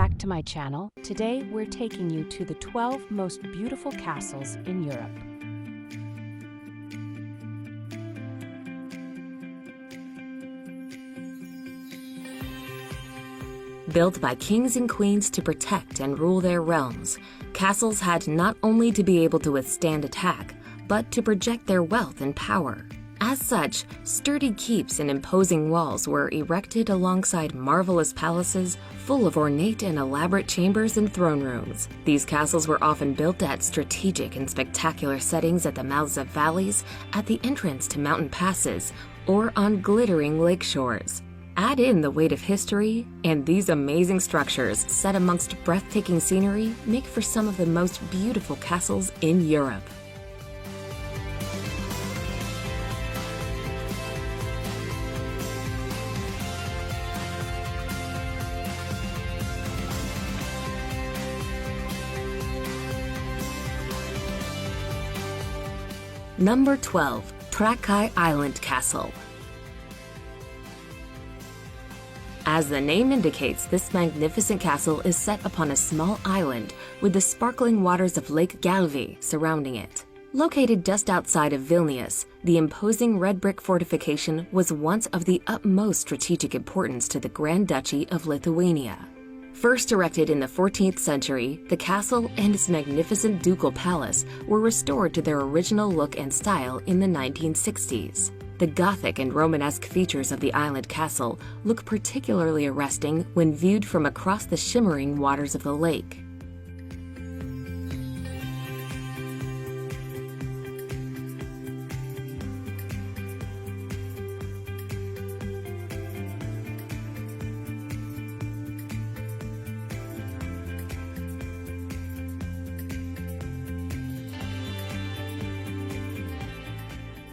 back to my channel. Today we're taking you to the 12 most beautiful castles in Europe. Built by kings and queens to protect and rule their realms, castles had not only to be able to withstand attack, but to project their wealth and power. As such, sturdy keeps and imposing walls were erected alongside marvelous palaces full of ornate and elaborate chambers and throne rooms. These castles were often built at strategic and spectacular settings at the mouths of valleys, at the entrance to mountain passes, or on glittering lake shores. Add in the weight of history, and these amazing structures, set amongst breathtaking scenery, make for some of the most beautiful castles in Europe. Number 12. Trakai Island Castle. As the name indicates, this magnificent castle is set upon a small island with the sparkling waters of Lake Galvi surrounding it. Located just outside of Vilnius, the imposing red brick fortification was once of the utmost strategic importance to the Grand Duchy of Lithuania. First erected in the 14th century, the castle and its magnificent ducal palace were restored to their original look and style in the 1960s. The Gothic and Romanesque features of the island castle look particularly arresting when viewed from across the shimmering waters of the lake.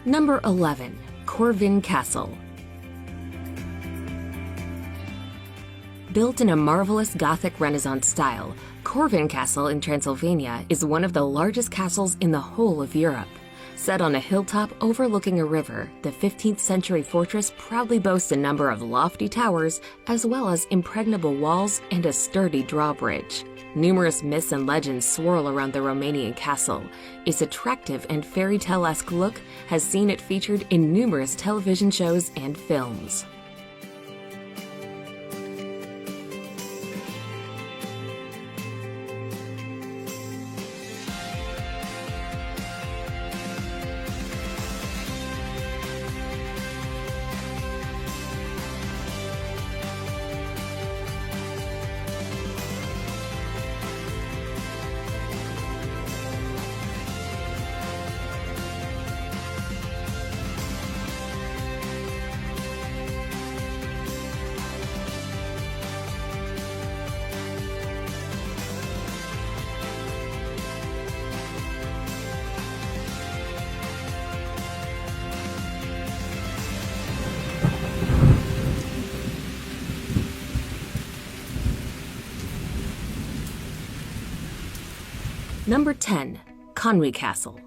Number 11. Corvin Castle. Built in a marvelous Gothic Renaissance style, Corvin Castle in Transylvania is one of the largest castles in the whole of Europe. Set on a hilltop overlooking a river, the 15th century fortress proudly boasts a number of lofty towers as well as impregnable walls and a sturdy drawbridge. Numerous myths and legends swirl around the Romanian castle. Its attractive and fairy tale-esque look has seen it featured in numerous television shows and films. Number 10. Conwy Castle.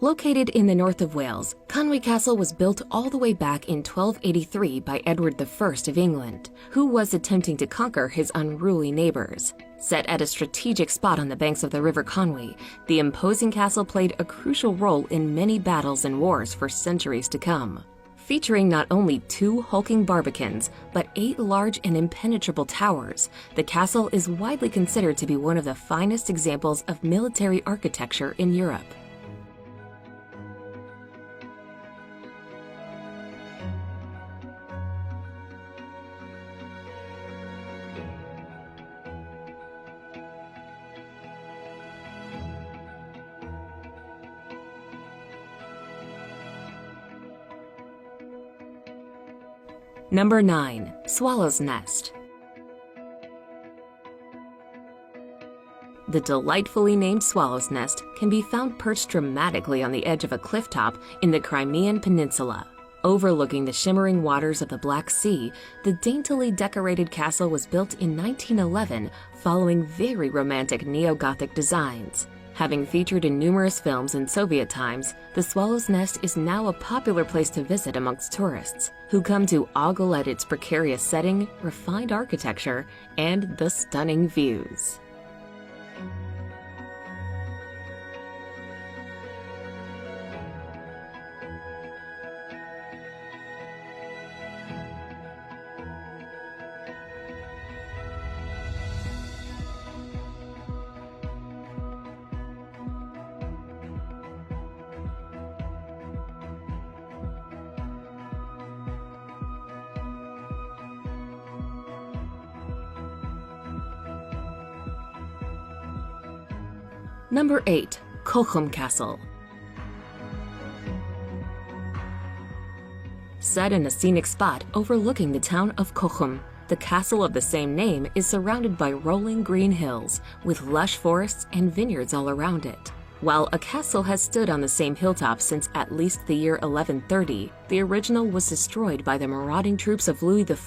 Located in the north of Wales, Conwy Castle was built all the way back in 1283 by Edward I of England, who was attempting to conquer his unruly neighbors. Set at a strategic spot on the banks of the River Conwy, the imposing castle played a crucial role in many battles and wars for centuries to come. Featuring not only 2 hulking barbicans, but 8 large and impenetrable towers, the castle is widely considered to be one of the finest examples of military architecture in Europe. Number 9. Swallow's Nest. The delightfully named Swallow's Nest can be found perched dramatically on the edge of a cliff top in the Crimean Peninsula. Overlooking the shimmering waters of the Black Sea, the daintily decorated castle was built in 1911 following very romantic neo-Gothic designs. Having featured in numerous films in Soviet times, the Swallow's Nest is now a popular place to visit amongst tourists, who come to ogle at its precarious setting, refined architecture, and the stunning views. Number 8. Cochem Castle. Set in a scenic spot overlooking the town of Cochem, the castle of the same name is surrounded by rolling green hills with lush forests and vineyards all around it. While a castle has stood on the same hilltop since at least the year 1130, the original was destroyed by the marauding troops of Louis IV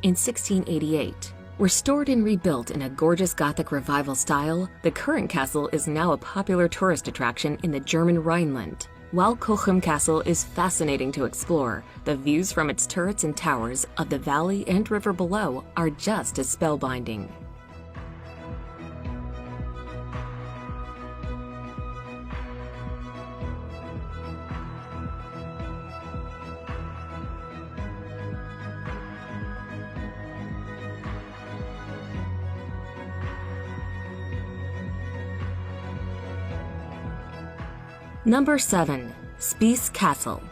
in 1688. Restored and rebuilt in a gorgeous Gothic revival style, the current castle is now a popular tourist attraction in the German Rhineland. While Cochem Castle is fascinating to explore, the views from its turrets and towers of the valley and river below are just as spellbinding. Number 7. Spiš Castle.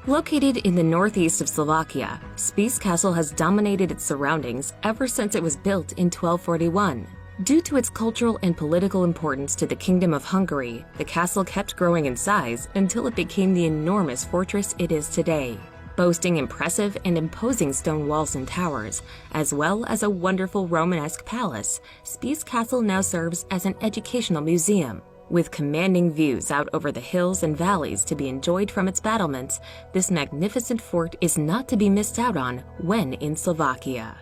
Located in the northeast of Slovakia, Spiš Castle has dominated its surroundings ever since it was built in 1241. Due to its cultural and political importance to the Kingdom of Hungary, the castle kept growing in size until it became the enormous fortress it is today. Boasting impressive and imposing stone walls and towers, as well as a wonderful Romanesque palace, Spiš Castle now serves as an educational museum. With commanding views out over the hills and valleys to be enjoyed from its battlements, this magnificent fort is not to be missed out on when in Slovakia.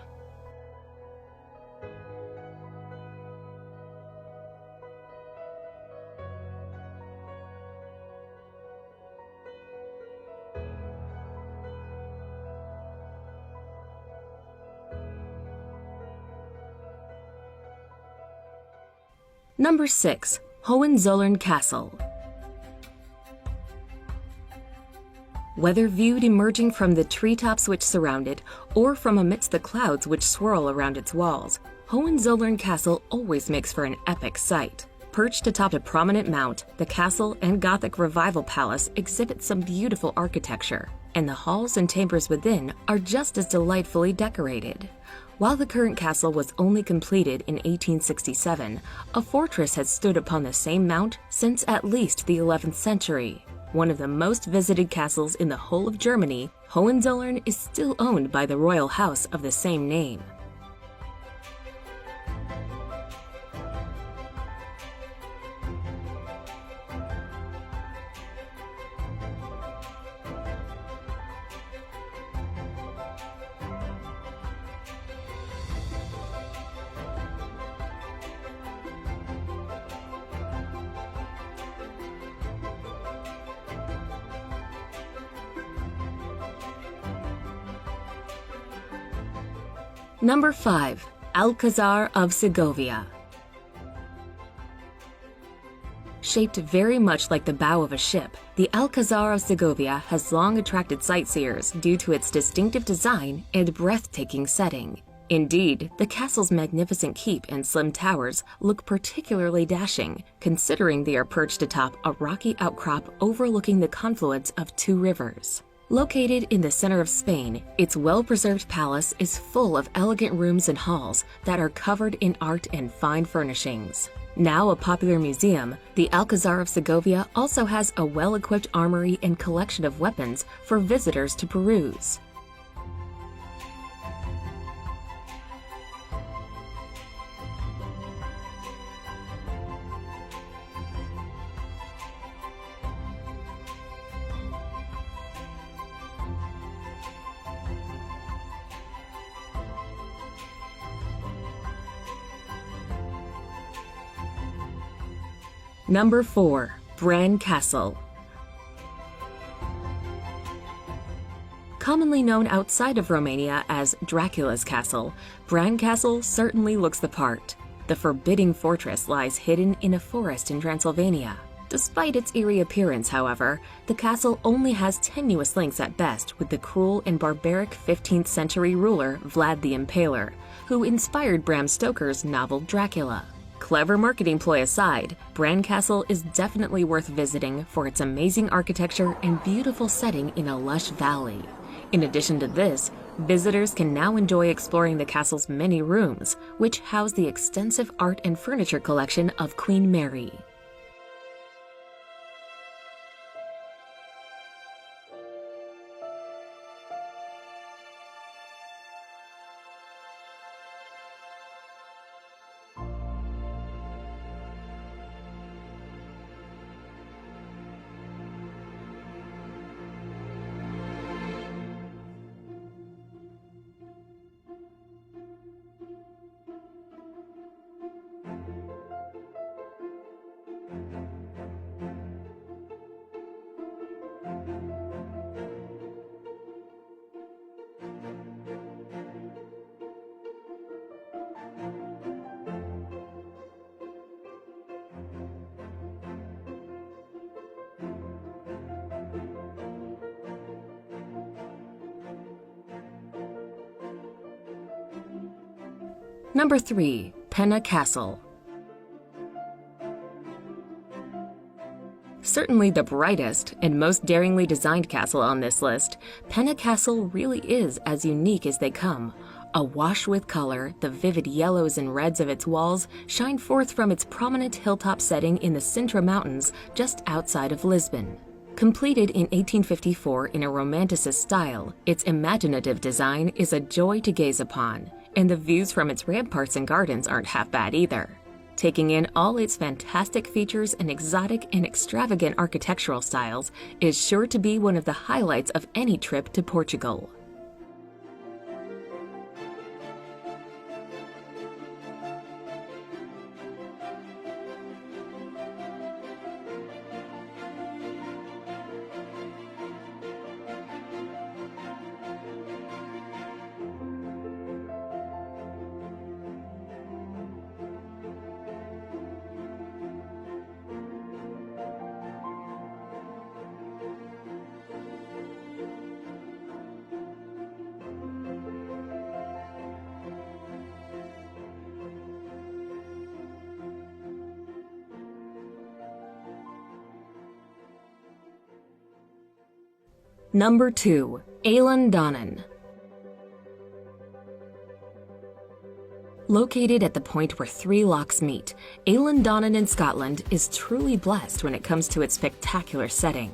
Number 6. Hohenzollern Castle. Whether viewed emerging from the treetops which surround it, or from amidst the clouds which swirl around its walls, Hohenzollern Castle always makes for an epic sight. Perched atop a prominent mount, the castle and Gothic Revival Palace exhibit some beautiful architecture, and the halls and chambers within are just as delightfully decorated. While the current castle was only completed in 1867, a fortress has stood upon the same mount since at least the 11th century. One of the most visited castles in the whole of Germany, Hohenzollern is still owned by the royal house of the same name. Number 5. Alcazar of Segovia. Shaped very much like the bow of a ship, the Alcazar of Segovia has long attracted sightseers due to its distinctive design and breathtaking setting. Indeed, the castle's magnificent keep and slim towers look particularly dashing, considering they are perched atop a rocky outcrop overlooking the confluence of two rivers. Located in the center of Spain, its well-preserved palace is full of elegant rooms and halls that are covered in art and fine furnishings. Now a popular museum, the Alcazar of Segovia also has a well-equipped armory and collection of weapons for visitors to peruse. Number 4. Bran Castle. Commonly known outside of Romania as Dracula's Castle, Bran Castle certainly looks the part. The forbidding fortress lies hidden in a forest in Transylvania. Despite its eerie appearance, however, the castle only has tenuous links at best with the cruel and barbaric 15th century ruler Vlad the Impaler, who inspired Bram Stoker's novel Dracula. Clever marketing ploy aside, Bran Castle is definitely worth visiting for its amazing architecture and beautiful setting in a lush valley. In addition to this, visitors can now enjoy exploring the castle's many rooms, which house the extensive art and furniture collection of Queen Mary. Number 3. Penna Castle. Certainly the brightest and most daringly designed castle on this list, Penna Castle really is as unique as they come. Awash with color, the vivid yellows and reds of its walls shine forth from its prominent hilltop setting in the Sintra Mountains just outside of Lisbon. Completed in 1854 in a Romanticist style, its imaginative design is a joy to gaze upon, and the views from its ramparts and gardens aren't half bad either. Taking in all its fantastic features and exotic and extravagant architectural styles is sure to be one of the highlights of any trip to Portugal. Number 2. Eilean. Located at the point where three lochs meet, Eilean in Scotland is truly blessed when it comes to its spectacular setting.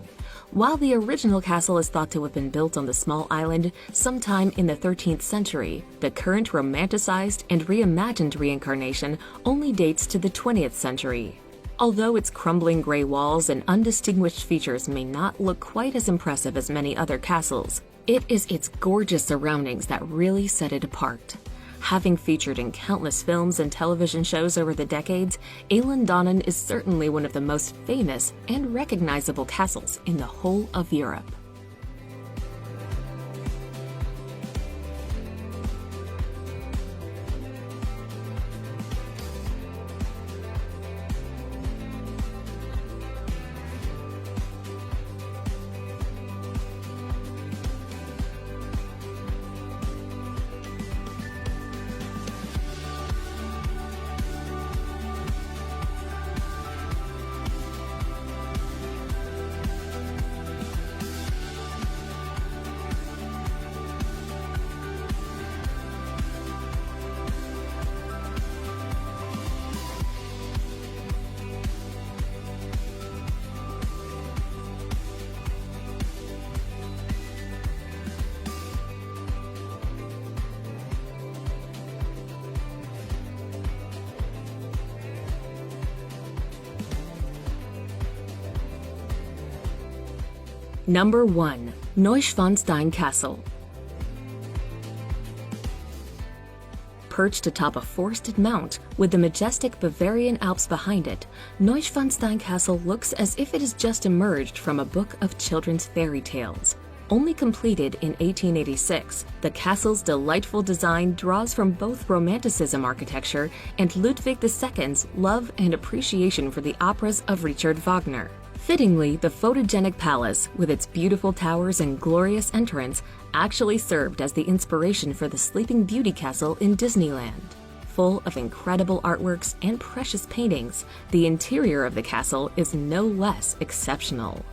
While the original castle is thought to have been built on the small island sometime in the 13th century, the current romanticized and reimagined reincarnation only dates to the 20th century. Although its crumbling gray walls and undistinguished features may not look quite as impressive as many other castles, it is its gorgeous surroundings that really set it apart. Having featured in countless films and television shows over the decades, Eilean is certainly one of the most famous and recognizable castles in the whole of Europe. Number 1. Neuschwanstein Castle. Perched atop a forested mount with the majestic Bavarian Alps behind it, Neuschwanstein Castle looks as if it has just emerged from a book of children's fairy tales. Only completed in 1886, the castle's delightful design draws from both Romanticism architecture and Ludwig II's love and appreciation for the operas of Richard Wagner. Fittingly, the photogenic palace, with its beautiful towers and glorious entrance, actually served as the inspiration for the Sleeping Beauty Castle in Disneyland. Full of incredible artworks and precious paintings, the interior of the castle is no less exceptional.